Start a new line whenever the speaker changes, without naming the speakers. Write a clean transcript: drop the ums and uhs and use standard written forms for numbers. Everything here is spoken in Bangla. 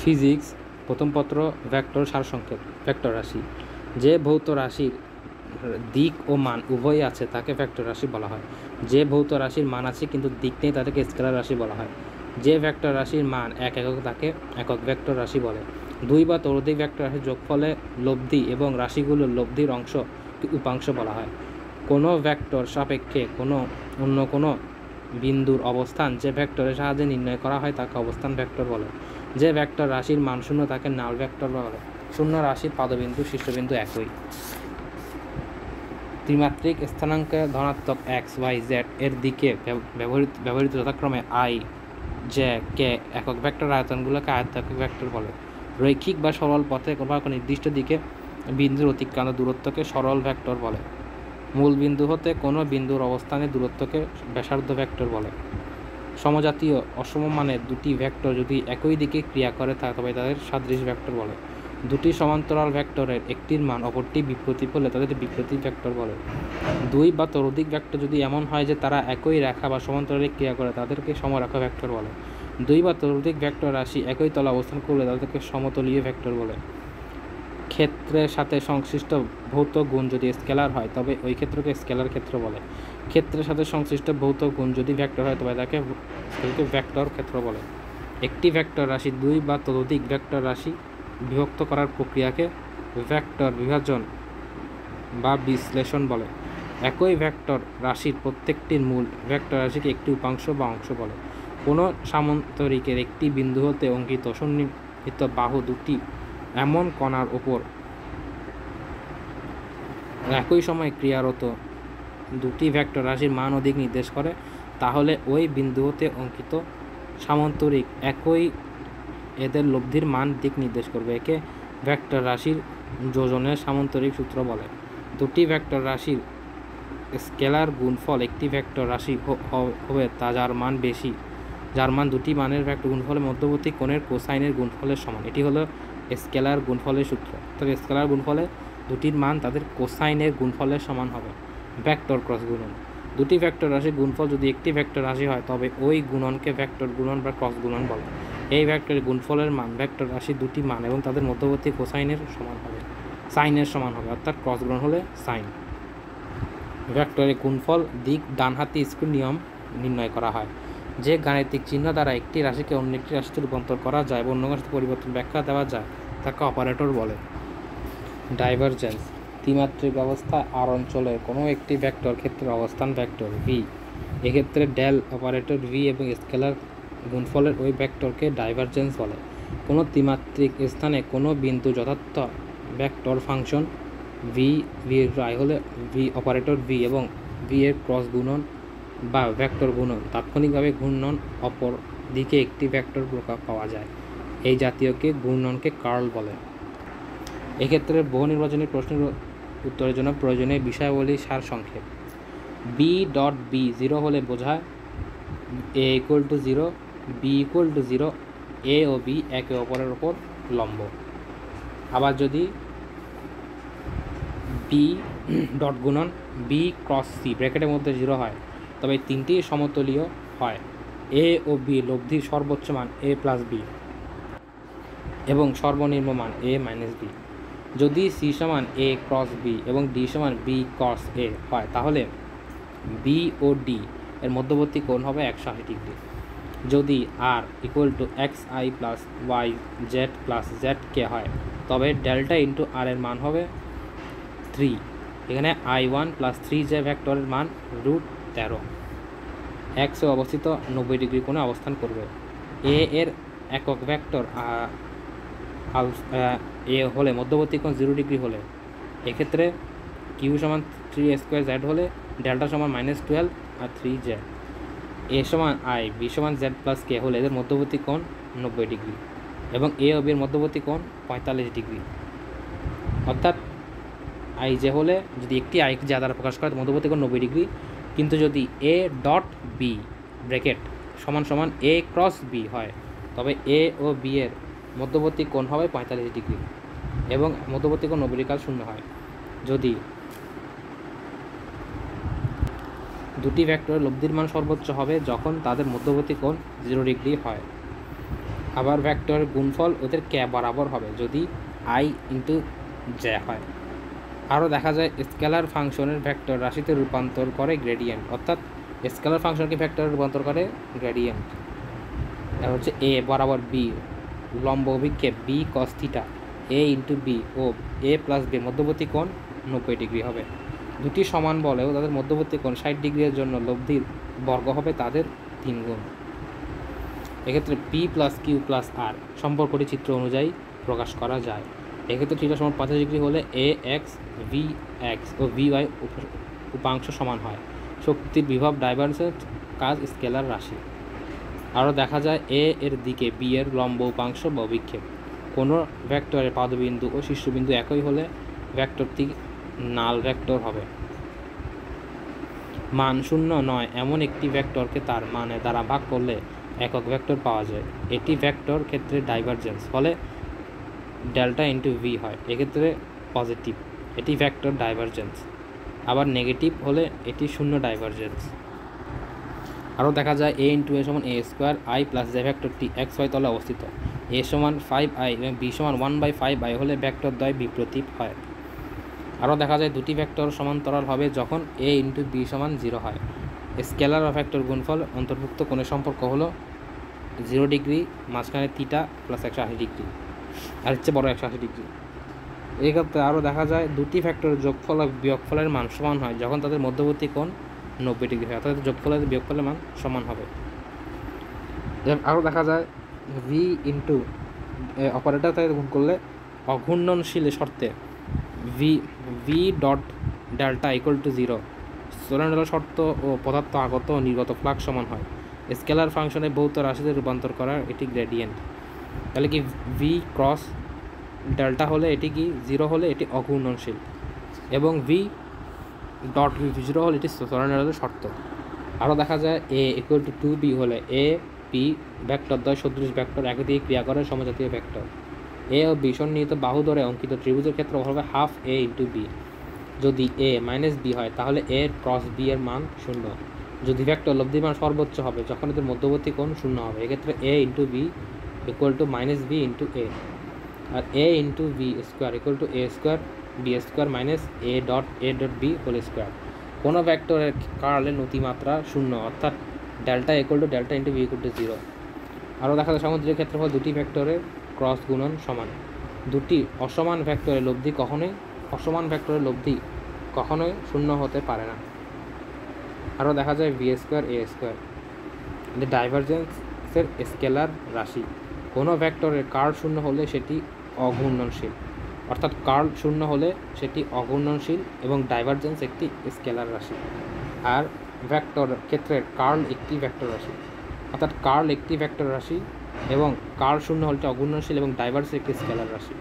ফিজিক্স প্রথম পত্র ভেক্টর সারসংক্ষেপ। ভেক্টর রাশি যে ভৌত রাশির দিক ও মান উভয়ই আছে তাকে ভেক্টর রাশি বলা হয়। যে ভৌত রাশির মান আছে কিন্তু দিক নেই তাদেরকে স্কেলার রাশি বলা হয়। যে ভেক্টর রাশির মান এক একক তাকে একক ভেক্টর রাশি বলে। দুই বা ততোধিক ভেক্টর রাশির যোগফলে লব্ধি এবং রাশিগুলোর লব্ধির অংশ উপাংশ বলা হয়। কোনো ভেক্টর সাপেক্ষে অন্য কোনো বিন্দুর অবস্থান যে ভেক্টরের সাহায্যে নির্ণয় করা হয় তাকে অবস্থান ভেক্টর বলে। যে ভেক্টর রাশির মান শূন্য তাকে নাল ভেক্টর বলে। শূন্য রাশির পাদবিন্দু শীর্ষবিন্দু একই। ত্রিমাত্রিক স্থানাঙ্কে ধনাত্মক এক্স ওয়াই জেড এর দিকে ব্যবহৃত যথাক্রমে আই জে কে একক ভেক্টর আয়তনগুলোকে আয়তাকার ভেক্টর বলে। রৈখিক বা সরল পথে কোনো নির্দিষ্ট দিকে বিন্দুর অতিক্রান্ত দূরত্বকে সরল ভেক্টর বলে। মূল বিন্দু হতে কোনো বিন্দুর অবস্থানের দূরত্বকে ব্যাসার্ধ ভেক্টর বলে। সমজাতীয় অসমমানের দুটি ভেক্টর যদি একই দিকে ক্রিয়া করে তবে তাদের সাদৃশ ভেক্টর বলে। দুটি সমান্তরাল ভেক্টরের একটির মান অপরটি বিপরীত হলে তাদের বিপরীত ভেক্টর বলে। দুই বা ততোধিক ভেক্টর যদি এমন হয় যে তারা একই রেখা বা সমান্তরালে ক্রিয়া করে তাদেরকে সমরেখা ভেক্টর বলে। দুই বা ততোধিক ভেক্টর রাশি একই তলে অবস্থান করলে তাদেরকে সমতলীয় ভেক্টর বলে। ক্ষেত্রের সাথে সংশ্লিষ্ট ভৌত গুণ যদি স্কেলার হয় তবে ওই ক্ষেত্রকে স্কেলার ক্ষেত্র বলে। ক্ষেত্রের সাথে সংশ্লিষ্ট ভৌত গুণ যদি ভেক্টর হয় তবে তাকে ভেক্টর ক্ষেত্র বলে। একটি ভেক্টর রাশি দুই বা ততোধিক ভেক্টর রাশি বিভক্ত করার প্রক্রিয়াকে ভেক্টর বিভাজন বা বিশ্লেষণ বলে। একই ভেক্টর রাশির প্রত্যেকটির মূল ভেক্টর রাশিকে একটি উপাংশ বা অংশ বলে। কোনো সামান্তরিকের একটি বিন্দু হতে অঙ্কিত সন্নিহিত বাহু দুটি এমন কণার ওপর একই সময় ক্রিয়ারত দুটি ভেক্টর রাশির মান ও দিক নির্দেশ করে তাহলে ওই বিন্দু হতে অঙ্কিত সামান্তরিক একই এদের লব্ধির মান দিক নির্দেশ করবে। একে ভেক্টর রাশির যোজনের সামান্তরিক সূত্র বলে। দুটি ভেক্টর রাশির স্কেলার গুণফল একটি ভেক্টর রাশি হবে তা যার মান দুটি মানের ভেক্টর গুণফলের মধ্যবর্তী কোণের কোসাইনের গুণফলের সমান। এটি হলো স্কেলার গুণফলের সূত্র। তবে স্কেলার গুণফলে দুটির মান তাদের কোসাইনের গুণফলের সমান হবে। ভেক্টর ক্রস গুণন দুটি ভেক্টর রাশির গুণফল যদি একটি ভেক্টর রাশি হয় তবে ওই গুণনকে ভেক্টর গুণন বা ক্রস গুণন বলে। এই ভেক্টরের গুণফলের মান ভেক্টর রাশির দুটি মান এবং তাদের মধ্যবর্তী কোসাইনের সাইনের সমান হবে অর্থাৎ ক্রস গুণন হলে সাইন। ভেক্টরের গুণফল দিক ডানহাতি স্ক্রু নিয়ম নির্ণয় করা হয়। যে গাণিতিক চিহ্ন দ্বারা একটি রাশিকে অন্য একটি রাশিতে রূপান্তর করা যায় বা অন্য রাশিতে পরিবর্তন ব্যাখ্যা দেওয়া যায় তাকে অপারেটর বলে। ডাইভারজেন্স ত্রিমাত্রিক ব্যবস্থা আর অঞ্চলের কোনো একটি ভেক্টর ক্ষেত্রের অবস্থান ভেক্টর ভি। এক্ষেত্রে ডেল অপারেটর ভি এবং স্কেলার গুণফলের ওই ভেক্টরকে ডাইভারজেন্স বলে। কোনো ত্রিমাত্রিক স্থানে কোনো বিন্দু যথার্থ ভেক্টর ফাংশন ভি আই হলে ভি অপারেটর ভি এবং ভি এর ক্রস গুণন বা ভেক্টর গুণন তাৎক্ষণিকভাবে ঘূর্ণন অপর দিকে একটি ভেক্টর প্রকার পাওয়া যায়। এই জাতীয়কে ঘূর্ণনকে কার্ল বলে। এক্ষেত্রে বহু নির্বাচনী প্রশ্নের উত্তরের জন্য প্রয়োজনীয় বিষয়াবলী সারসংক্ষেপ। বি ডট বি 0 হলে বোঝায় A equal to 0, B equal to 0, A ও বি একে অপরের ওপর লম্ব। আবার যদি বি ডট গুণন বি ক্রস সি ব্র্যাকেটের মধ্যে 0 হয় তবে তিনটি সমতলীয় হয়। এ ও বি লব্ধির সর্বোচ্চ মান এ প্লাস বি এবং সর্বনিম্ন মান এ মাইনাস বি। যদি সি সমান এ ক্রস বি এবং ডি সমান বি ক্রস এ হয় তাহলে বি ও ডি এর মধ্যবর্তী কোণ হবে 180 ডিগ্রি। যদি R equal to X I plus Y Z plus Z K হয় তবে ডেল্টা ইন্টু আর এর মান হবে 3। এখানে I1 প্লাস 3 যে ভেক্টরের মান √13। এক্সে অবস্থিত 90 ডিগ্রি কোণে অবস্থান করবে। এ এর একক ভেক্টর এ হলে মধ্যবর্তী কোণ 0 ডিগ্রি হলে এক্ষেত্রে কিউ সমান 3a স্কোয়ার জেড হলে ডেল্টা সমান -12 আর 3 জেড। এ সমান আই বি সমান জেড প্লাস কে হলে এদের মধ্যবর্তী কোণ 90 ডিগ্রি এবং এ ও বি এর মধ্যবর্তী কোণ 45 ডিগ্রি। অর্থাৎ আই জে হলে যদি একটি আইকে যা দ্বারা প্রকাশ করে মধ্যবর্তী কোণ 90 ডিগ্রি, কিন্তু যদি এ ডট বি ব্র্যাকেট সমান সমান এ ক্রস বি হয় তবে এ ও বি এর মধ্যবর্তী কোণ হবে 45 ডিগ্রি এবং মধ্যবর্তী কোণ 90 ডিগ্রি কাল শূন্য হয় যদি দুটি ভেক্টরের লব্ধির মান সর্বোচ্চ হবে যখন তাদের মধ্যবর্তী কোণ 0 ডিগ্রি হয়। আবার ভেক্টরের গুণফল ওদের কে বরাবর হবে যদি আই ইন্টু জে হয়। আরও দেখা যায় স্কেলার ফাংশনের ভেক্টর রাশিতে রূপান্তর করে গ্রেডিয়েন্ট, অর্থাৎ স্কেলার ফাংশনকে ভেক্টরে রূপান্তর করে গ্রেডিয়েন্ট। আর হচ্ছে এ বরাবর বি লম্ব অভিক্ষেপ বি কস থিটা এ ইন্টু বি ও এ প্লাস বি মধ্যবর্তী কোণ 90 ডিগ্রি হবে। দুটি সমান বলেও তাদের মধ্যবর্তী কোণ 60 ডিগ্রির জন্য লব্ধির বর্গ হবে তাদের 3 গুণ। এক্ষেত্রে পি প্লাস কিউ প্লাস আর সম্পর্কটি চিত্র অনুযায়ী প্রকাশ করা যায়। এক্ষেত্রে থিটা সমান 50 ডিগ্রি হলে এ এক্স ভি এক্স ও ভি ওয়াই উপাংশ সমান হয়। শক্তির বিভব ডাইভারজেন্স কাজ স্কেলার রাশি। আরও দেখা যায় এ এর দিকে বি এর লম্ব উপাংশ বা অভিক্ষেপ। কোনো ভেক্টরের পাদবিন্দু ও শীর্ষবিন্দু একই হলে ভেক্টরটি নাল ভেক্টর হবে। মান শূন্য নয় এমন একটি ভেক্টরকে তার মানে দ্বারা ভাগ করলে একক ভেক্টর পাওয়া যায়। এটি ভেক্টর ক্ষেত্রে ডাইভারজেন্স ফলে ডেল্টা ইন্টু ভি হয়, এক্ষেত্রে পজিটিভ, এটি ভেক্টর ডাইভারজেন্স। আবার নেগেটিভ হলে এটি শূন্য ডাইভারজেন্স। আরও দেখা যায় এ ইন্টু এ সমান এ স্কোয়ার আই প্লাস জে ভেক্টরটি এক্স ওয়াই তলে অবস্থিত। এ সমান 5i এবং বি সমান 1/5i হলে ভেক্টর দ্বয় বিপ্রতীপ হয়। আরও দেখা যায় দুটি ভেক্টর সমান্তরাল হবে যখন এ ইন্টু বি সমান 0 হয়। স্কেলার বা ভেক্টর গুণফল অন্তর্ভুক্ত কোণের সম্পর্ক হলো 0 ডিগ্রি মাঝখানে থিটা প্লাস 180 ডিগ্রি আর হচ্ছে বড় 180 ডিগ্রি। এই ক্ষেত্রে আরও দেখা যায় দুটি ভেক্টরের যোগফল আর বিয়োগফলের মান সমান হয় যখন তাদের মধ্যবর্তী কোণ 90 ডিগ্রি হয়, অর্থাৎ যোগফলের বিয়োগফলের মান সমান হবে। আরও দেখা যায় ভি ইন্টু অপারেটর তাকে গুণ করলে অঘূর্ণনশীল শর্তে V dot delta equal to 0 solenoidal শর্ত ও পদার্থ আগত ও নির্গত ফ্লাক্স সমান হয়। স্কেলার ফাংশনে ভৌত রাশিতে রূপান্তর করার এটি গ্রেডিয়েন্ট। তাহলে কি ভি ক্রস ডেল্টা হলে এটি কি 0 হলে এটি অঘূর্ণনশীল এবং ভি ডট 0 হলে এটি সলিনয়েডাল শর্ত। আরও দেখা যায় এ ইকুয়াল টু 2b হলে এ পি ভেক্টর দ্বয় সদৃশ ভেক্টর একই দিকে ক্রিয়া করে সমজাতীয় ভেক্টর। এ ও বি সন্নিহিত বাহু ধরে অঙ্কিত ত্রিভুজের ক্ষেত্রে হবে হাফ এ ইন্টু বি। যদি এ মাইনাস বি হয় তাহলে এ ক্রস বি এর মান 0। যদি ভেক্টর লব্ধির মান সর্বোচ্চ হবে যখন এদের মধ্যবর্তী কোণ 0 হবে, এক্ষেত্রে A into B equal to minus B into A. আর A into B square equal to A square B square minus A dot B whole square. কোনো ভেক্টরের কার্লের নতিমাত্রা 0, অর্থাৎ delta equal to delta into B equal to 0। আরও দেখা যায় সামুদ্রিক ক্ষেত্রফল দুটি ভেক্টরের ক্রস গুণন সমান। দুটি অসমান ভেক্টরের লব্ধি কখনোই 0 হতে পারে না। আরও দেখা যায় ভি স্কোয়ার এ স্কোয়ার ডাইভারজেন্সের স্কেলার রাশি। কোনো ভেক্টরের কার্ল 0 হলে সেটি অঘূর্ণনশীল, অর্থাৎ কার্ল 0 হলে সেটি অঘূর্ণনশীল এবং ডাইভারজেন্স একটি স্কেলার রাশি। আর ভেক্টর ক্ষেত্রের কার্ল একটি ভেক্টর রাশি, অর্থাৎ কার্ল একটি ভেক্টর রাশি এবং কার্ল 0 হলে অঘূর্ণনশীল এবং ডাইভারজেন্স একটি স্কেলার রাশি।